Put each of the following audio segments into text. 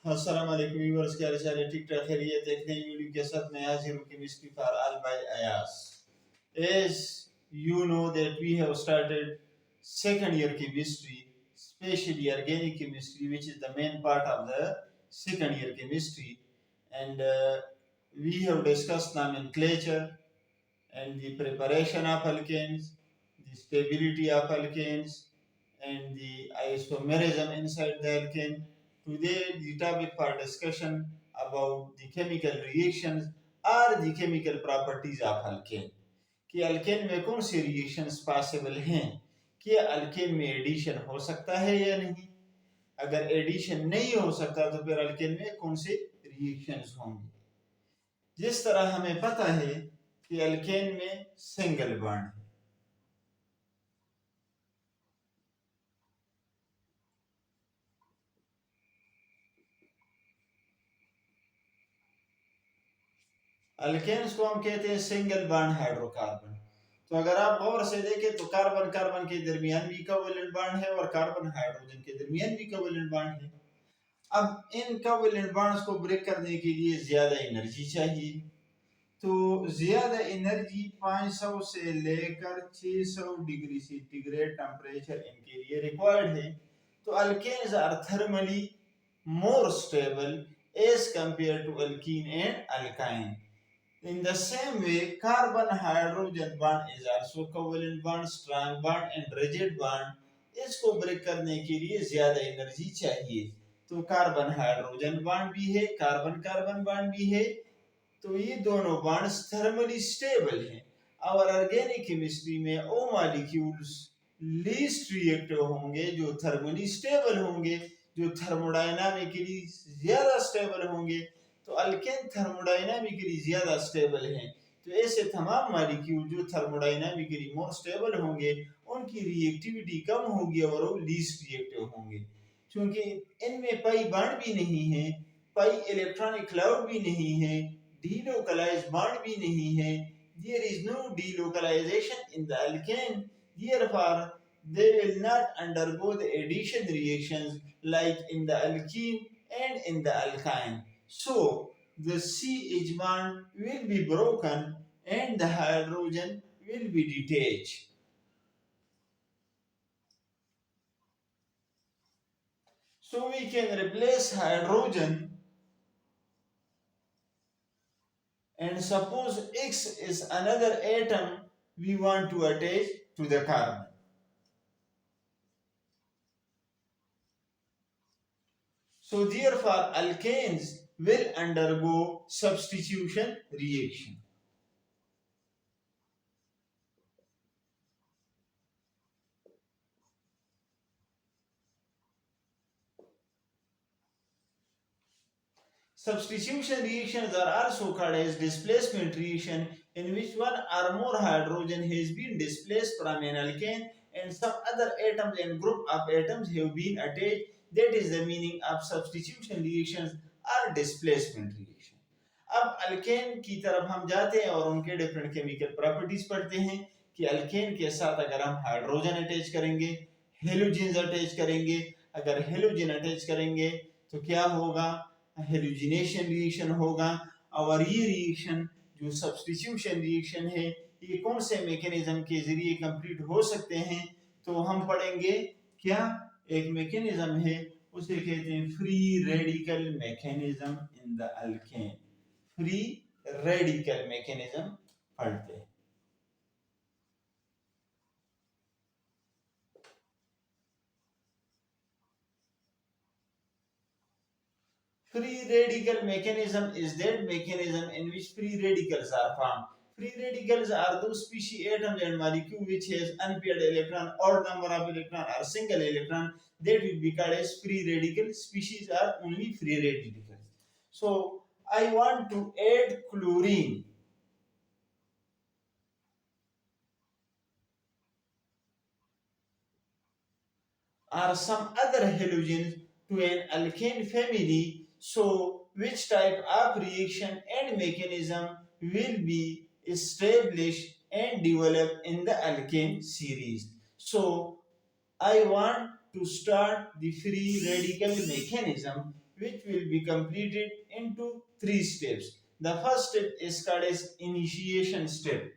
अस्सलाम वालेकुम व्यूअर्स, क्या हाल है? ठीक ठाक खैरियत। एक नई वीडियो के साथ मैं हाजिर हूँ chemistry for all by Ayas. As you know that we have started second year chemistry, especially organic chemistry, which is the main part of the second year chemistry, and we have discussed nomenclature and the preparation of alkanes, the stability of alkanes, and the isomerism inside the alkane. Today, the topic for discussion about the chemical reactions or the chemical properties of alkane. कि alkane में कौन से reactions possible हैं, कि alkane में addition हो सकता है या नहीं, अगर एडिशन नहीं हो सकता तो फिर अल्केन में कौन से रिएक्शंस होंगे। जिस तरह हमें पता है कि अल्केन में सिंगल बॉन्ड है, अल्केन्स को हम कहते हैं सिंगल बॉन्ड हाइड्रोकार्बन। तो अगर आप गौर से देखें तो कार्बन कार्बन के दरमियान भी कोवेलेंट बॉन्ड है और कार्बन हाइड्रोजन के दरमियान भी कोवेलेंट बॉन्ड है। अब इन कोवेलेंट बॉन्ड्स को ब्रेक करने के लिए ज्यादा एनर्जी चाहिए, तो ज्यादा एनर्जी 500 से लेकर 600 डिग्री सेंटीग्रेड टेम्परेचर इनके लिए रिक्वायर्ड है। तो alkenes are thermally more stable as compared to alkene and alkyne. In the same way, carbon-hydrogen bond is also covalent bond, strong bond and rigid bond. इसको break करने के लिए ज्यादा energy चाहिए। तो कार्बन हाइड्रोजन बॉन्ड भी है, carbon carbon bond भी है, तो ये दोनों बॉन्ड्स थर्मली स्टेबल हैं। और ऑर्गेनिक केमिस्ट्री में ओ मॉलिक्यूल्स लीस्ट रिएक्टिव होंगे जो थर्मली स्टेबल होंगे, जो थर्मोडायनामिकली ज्यादा स्टेबल होंगे। तो अल्केन थर्मोडायनामिकली ज्यादा स्टेबल हैं, तो ऐसे तमाम मॉलिक्यूल जो थर्मोडायनामिकली मोर स्टेबल होंगे उनकी रिएक्टिविटी कम होगी और वो लीस्ट रिएक्टिव होंगे। क्योंकि इनमें पाई बॉन्ड भी नहीं है, पाई इलेक्ट्रॉनिक क्लाउड भी नहीं है, delocalized bond भी नहीं है, there is no delocalization in the alkane, therefore they will not undergo the addition reactions like in the alkene and in the alkyne. So the CH bond will be broken and the hydrogen will be detached. So we can replace hydrogen, and suppose X is another atom we want to attach to the carbon. So therefore alkanes will undergo substitution reaction. Substitution reactions are also called as displacement reaction, in which one or more hydrogen has been displaced from an alkane and some other atoms and group of atoms have been attached. That is the meaning of substitution reactions or displacement reaction. अब alkane की तरफ हम जाते हैं और उनके different chemical properties पढ़ते हैं कि अल्केन के साथ अगर हम हाइड्रोजन अटैच करेंगे, हेलोजन अटैच करेंगे, अगर हेलोजन अटैच करेंगे तो क्या होगा, हेलोजिनेशन रिएक्शन होगा। और ये रिएक्शन जो सब्स्टिट्यूशन रिएक्शन है, ये कौन से मैकेनिज्म के जरिए कंप्लीट हो सकते हैं, तो हम पढ़ेंगे। क्या एक मैकेनिज्म है, उसे कहते हैं free radical mechanism in the alkane. Free radical mechanism पढ़ते हैं। Free radical mechanism is that mechanism in which free radicals are formed. Free radicals are those species, atoms and molecules which has unpaired electron, odd number of electron or single electron, that will be called as free radical. Species are only free radicals. So I want to add chlorine. Or some other halogens to an alkane family. So which type of reaction and mechanism will be established and developed in the alkane series? So I want to start the free radical mechanism which will be completed into three steps. The first step is called as initiation step.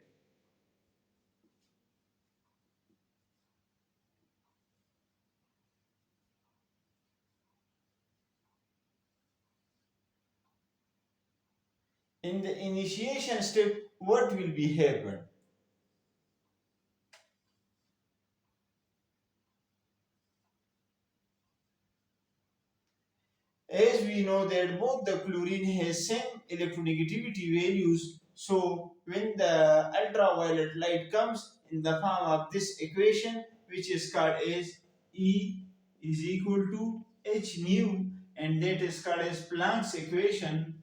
In the initiation step, what will be happen? As we know that both the chlorine has same electronegativity values, so when the ultraviolet light comes in the form of this equation, which is called as E is equal to h nu, and that is called as Planck's equation.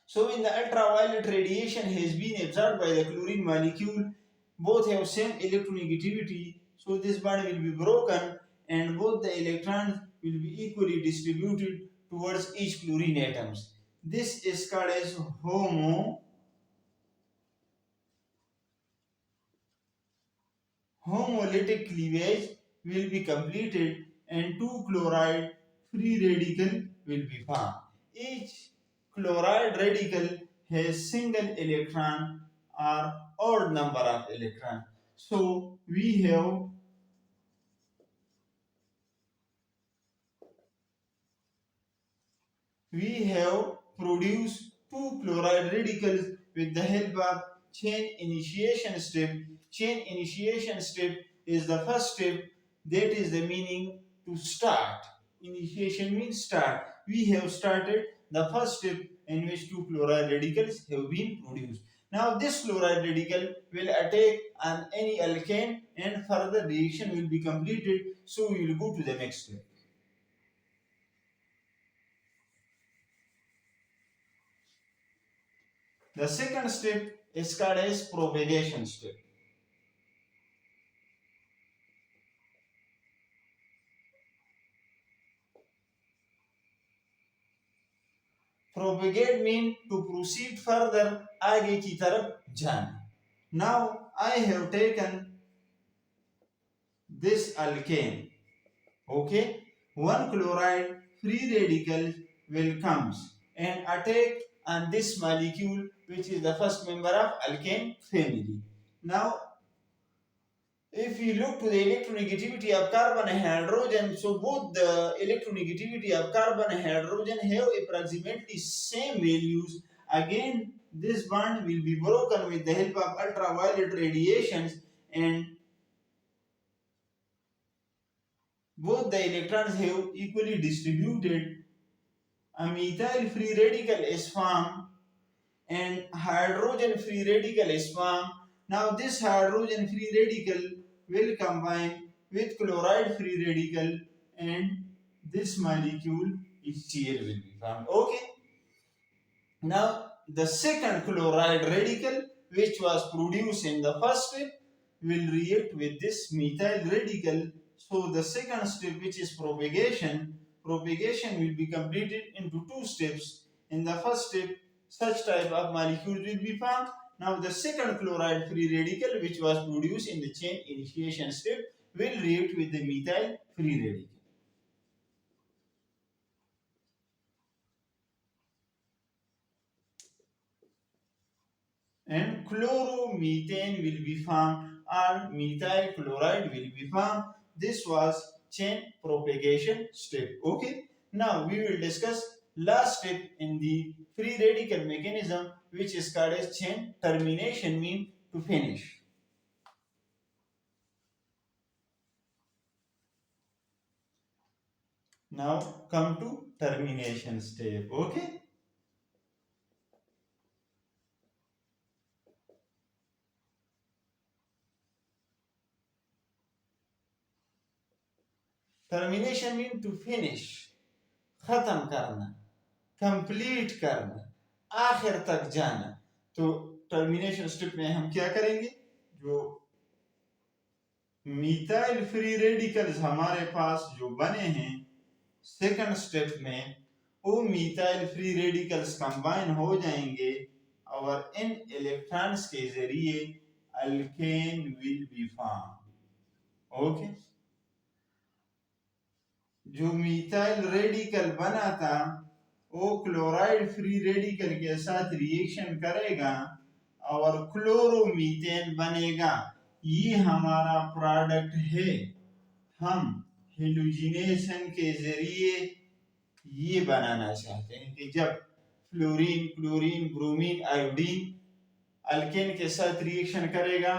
So when the ultraviolet radiation has been absorbed by the chlorine molecule, both have same electronegativity, so this bond will be broken and both the electrons will be equally distributed towards each chlorine atoms. This is called as homolytic cleavage will be completed and two chloride free radical will be formed. Each chloride radical has single electron or odd number of electrons. So we have produced two chloride radicals with the help of chain initiation step. Chain initiation step is the first step, that is the meaning to start. Initiation means start. We have started the first step in which two chloride radicals have been produced. Now this chloride radical will attack on any alkane and further reaction will be completed. So we will go to the next step. The second step is called as propagation step. Propagate means to proceed further, आगे की तरफ जाना. Now I have taken this alkane. Okay, one chloride free radical will comes and attack on this molecule, which is the first member of alkane family. Now if we look to the electronegativity of carbon and hydrogen, so both the electronegativity of carbon and hydrogen have approximately same values. Again, this bond will be broken with the help of ultraviolet radiations, and both the electrons have equally distributed. A methyl free radical is formed and hydrogen free radical is formed. Now this hydrogen free radical will combine with chloride free radical and this molecule HCl will be formed. Okay. Now the second chloride radical which was produced in the first step will react with this methyl radical. So the second step, which is propagation will be completed into two steps. In the first step, such type of molecules will be formed. Now the second chloride free radical which was produced in the chain initiation step will react with the methyl free radical. And chloromethane will be formed or methyl chloride will be formed. This was chain propagation step. Okay. Now we will discuss last step in the free radical mechanism, which is called as chain termination, mean to finish. Now come to termination step. Okay. Termination mean to finish, खत्म करना, complete करना, आखिर तक जाना. तो termination step में हम क्या करेंगे? जो मिथाइल फ्री रेडिकल्स हमारे पास जो बने हैं सेकंड स्टेप में, वो मिथाइल फ्री रेडिकल्स कंबाइन हो जाएंगे और इन इलेक्ट्रॉन्स के जरिए alkane will be form. Okay. जो मीथाइल रेडिकल बना था वो क्लोराइड फ्री रेडिकल के साथ रिएक्शन करेगा और क्लोरोमीथेन बनेगा। ये हमारा प्रोडक्ट है। हम हेलोजिनेशन के जरिए ये बनाना चाहते हैं कि जब fluorine, chlorine, bromine, iodine alkane के साथ रिएक्शन करेगा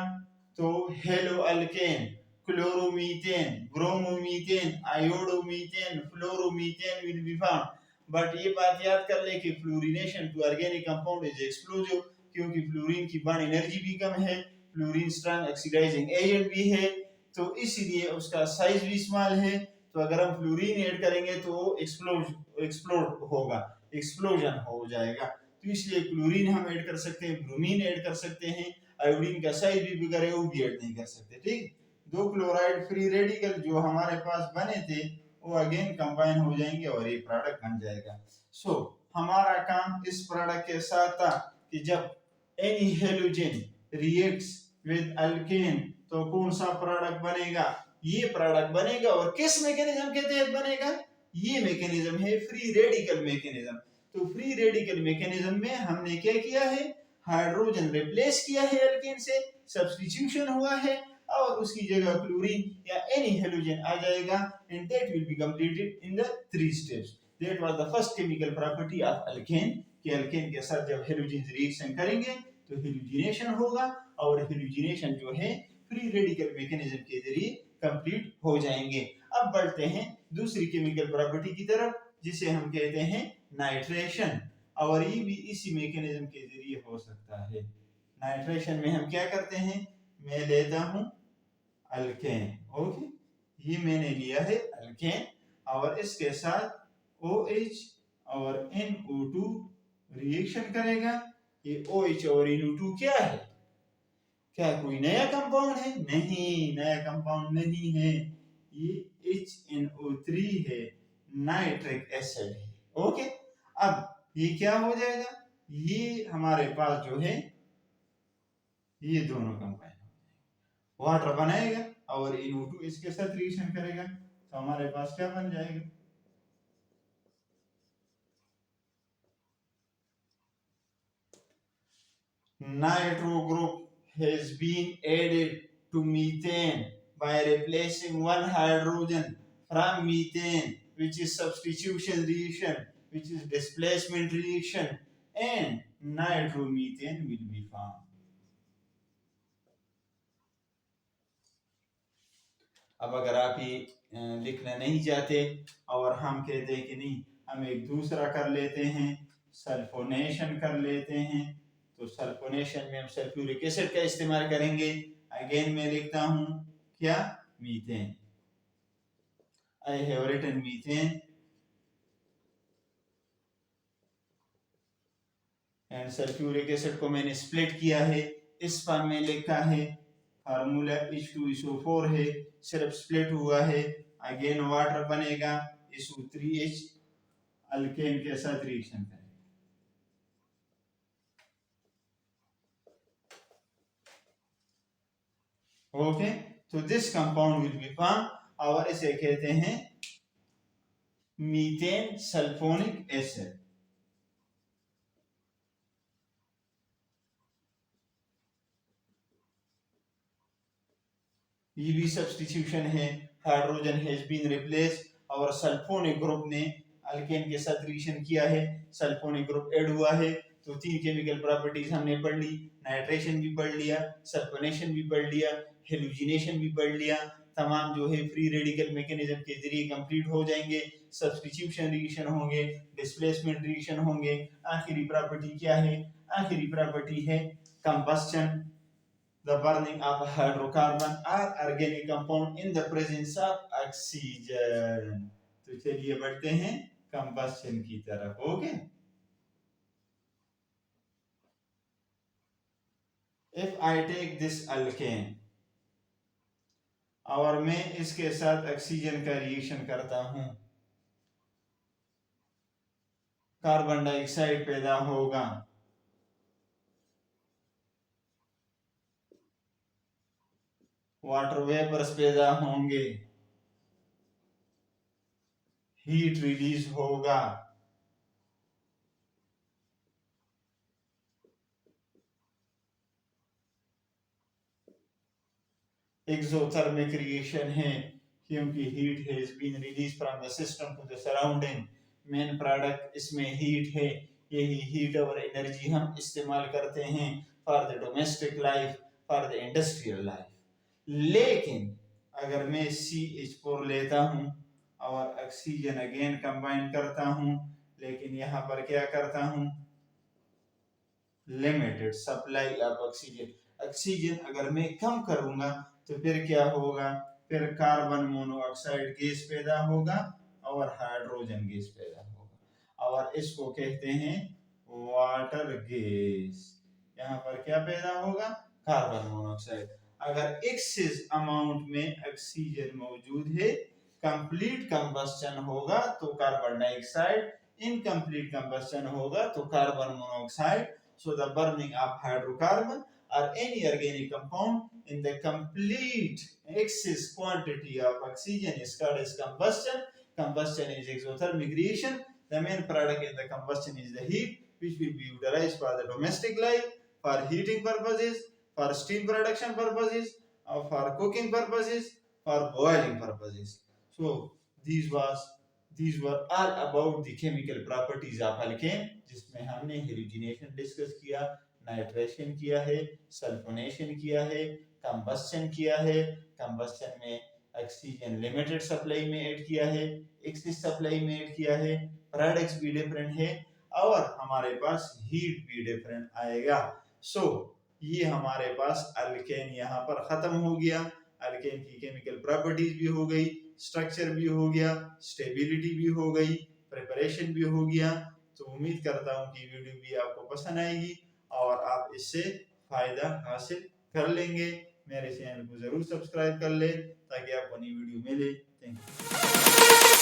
तो haloalkane, chloromethane, bromomethane, iodomethane, fluoromethane will be found. But ये बात याद कर ले कि fluorination to organic compound is explosive, क्योंकि फ्लोरीन की बॉन्ड एनर्जी भी कम है, फ्लोरीन स्ट्रांग ऑक्सीडाइजिंग एजेंट भी है, तो इसलिए उसका साइज भी स्मॉल है। तो अगर हम फ्लोरीन ऐड करेंगे तो वो एक्सप्लोड होगा, एक्सप्लोजन हो जाएगा। तो इसलिए क्लोरीन हम ऐड कर सकते हैं, ब्रोमीन ऐड कर सकते हैं, आयोडीन का साइज भी बिगड़ है वो भी ऐड नहीं कर सकते। ठीक, दो क्लोराइड फ्री रेडिकल जो हमारे पास बने थे वो अगेन कंबाइन हो जाएंगे और ये प्रोडक्ट बन जाएगा। सो हमारा काम इस प्रोडक्ट के साथ था कि जब any halogen reacts with alkane तो कौन सा प्रोडक्ट बनेगा, ये प्रोडक्ट बनेगा। और किस मैकेनिज्म के तहत बनेगा, ये मैकेनिज्म है फ्री रेडिकल मैकेनिज्म। तो फ्री रेडिकल मैकेनिज्म में हमने क्या किया है, हाइड्रोजन रिप्लेस किया है अल्केन से, सब्स्टिट्यूशन हुआ है और उसकी जगह क्लोरीन या एनी हेलोजन आ जाएगा and that will be completed in the 3 steps. That was the first chemical property of alkane कि अल्केन के साथ जब हेलोजन रिएक्शन करेंगे तो हेलोजिनेशन होगा और हेलोजिनेशन जो है फ्री रेडिकल मैकेनिज्म के जरिए कंप्लीट हो जाएंगे। अब बढ़ते हैं दूसरी केमिकल प्रॉपर्टी की तरफ जिसे हम कहते हैं नाइट्रेशन, और ये भी इसी मैकेनिज्म के जरिए हो सकता है। नाइट्रेशन में हम क्या करते हैं, मैं लेता हूं अल्केन, ओके, ये मैंने लिया है अल्केन और इसके साथ OH और NO2 रिएक्शन करेगा। ये OH और NO2 क्या है, क्या कोई नया कंपाउंड है? नहीं, नया कंपाउंड नहीं है, ये HNO3 है, नाइट्रिक एसिड है। ओके, अब ये क्या हो जाएगा, ये हमारे पास जो है ये दोनों कंबाइन वाटर बनाएगा और NO2 इसके साथ रिएक्शन करेगा तो हमारे पास क्या बन जाएगा, nitro group has been added to methane by replacing one hydrogen from methane, which is substitution reaction, which is displacement reaction, and nitromethane will be formed. अब अगर आप ये लिखना नहीं चाहते और हम कहते हैं कि नहीं हम एक दूसरा कर लेते हैं, सल्फोनेशन कर लेते हैं, तो सल्फोनेशन में हम सल्फ्यूरिक एसिड का इस्तेमाल करेंगे। अगेन मैं लिखता हूं क्या, methane, I have written methane and sulphuric acid को मैंने स्प्लिट किया है, इस फॉर्म में लिखा है, फार्मूला H2SO4 है, सिर्फ स्प्लिट हुआ है। अगेन वाटर बनेगा, SO3H अल्केन के साथ रिएक्शन करेगा। ओके, तो this compound will be form और इसे कहते हैं मीथेन सल्फोनिक एसिड। ये भी सब्स्टिट्यूशन है, हाइड्रोजन हैज बीन रिप्लेस और सल्फोनिक ग्रुप ने अल्केन के साथ रिएक्शन किया है, सल्फोनिक ग्रुप ऐड हुआ है। तो 3 केमिकल प्रॉपर्टीज हमने पढ़ ली, नाइट्रेशन भी पढ़ लिया, सल्फोनेशन भी पढ़ लिया, हेलोजिनेशन भी पढ़ लिया। तमाम जो है फ्री रेडिकल मैकेनिज्म के जरिए कंप्लीट हो जाएंगे, सब्स्टिट्यूशन रिएक्शन होंगे, डिस्प्लेसमेंट रिएक्शन होंगे। आखिरी प्रॉपर्टी क्या है, आखिरी प्रॉपर्टी है combustion, the burning of hydrocarbon or organic compound in the presence of oxygen। तो चलिए बढ़ते हैं कंबस्शन की तरफ। Okay, if I take this alkane और मैं इसके साथ ऑक्सीजन का रिएक्शन करता हूं, कार्बन डाइऑक्साइड पैदा होगा, वाटर वेपर्स पैदा होंगे, हीट रिलीज होगा। एक्सोथर्मिक रिएक्शन है क्योंकि heat has been release from the system to the surrounding. Main product इसमें हीट है। यही हीट और एनर्जी हम इस्तेमाल करते हैं for the domestic life, for the industrial life. लेकिन अगर मैं CH4 लेता हूँ और ऑक्सीजन अगेन कंबाइन करता हूँ, लेकिन यहाँ पर क्या करता हूँ, limited supply of oxygen. Oxygen अगर मैं कम करूंगा तो फिर क्या होगा, फिर कार्बन मोनोऑक्साइड गैस पैदा होगा और हाइड्रोजन गैस पैदा होगा और इसको कहते हैं वाटर गैस। यहाँ पर क्या पैदा होगा, कार्बन मोनोऑक्साइड। अगर एक्सेस अमाउंट में ऑक्सीजन मौजूद है, कंप्लीट कंबस्शन होगा तो कार्बन डाइऑक्साइड, इनकम्प्लीट कंबस्शन होगा तो carbon monoxide. So the burning of hydrocarbon or any organic compound in the complete excess quantity of oxygen is called as combustion. Combustion is exothermic reaction. The main product in the combustion is the heat, which will be utilized for the domestic life, for heating purposes, for steam production purposes, or for cooking purposes, for boiling purposes. So these were all about the chemical properties of alkane, जिसमें हमने halogenation discuss किया, nitration किया है, sulphonation किया है, combustion किया है। Combustion में ऑक्सीजन लिमिटेड सप्लाई में ऐड किया है, एक्सेस सप्लाई में ऐड किया है, प्रोडक्ट्स भी डिफरेंट है और हमारे पास हीट भी डिफरेंट आएगा। सो ये हमारे पास अल्केन यहाँ पर खत्म हो गया। अल्केन की केमिकल प्रॉपर्टीज भी हो गई, स्ट्रक्चर भी हो गया, स्टेबिलिटी भी हो गई, प्रिपरेशन भी हो गया। तो उम्मीद करता हूँ कि वीडियो भी आपको पसंद आएगी और आप इससे फायदा हासिल कर लेंगे। मेरे चैनल को जरूर सब्सक्राइब कर ले ताकि आपको नई वीडियो मिले। Thank you.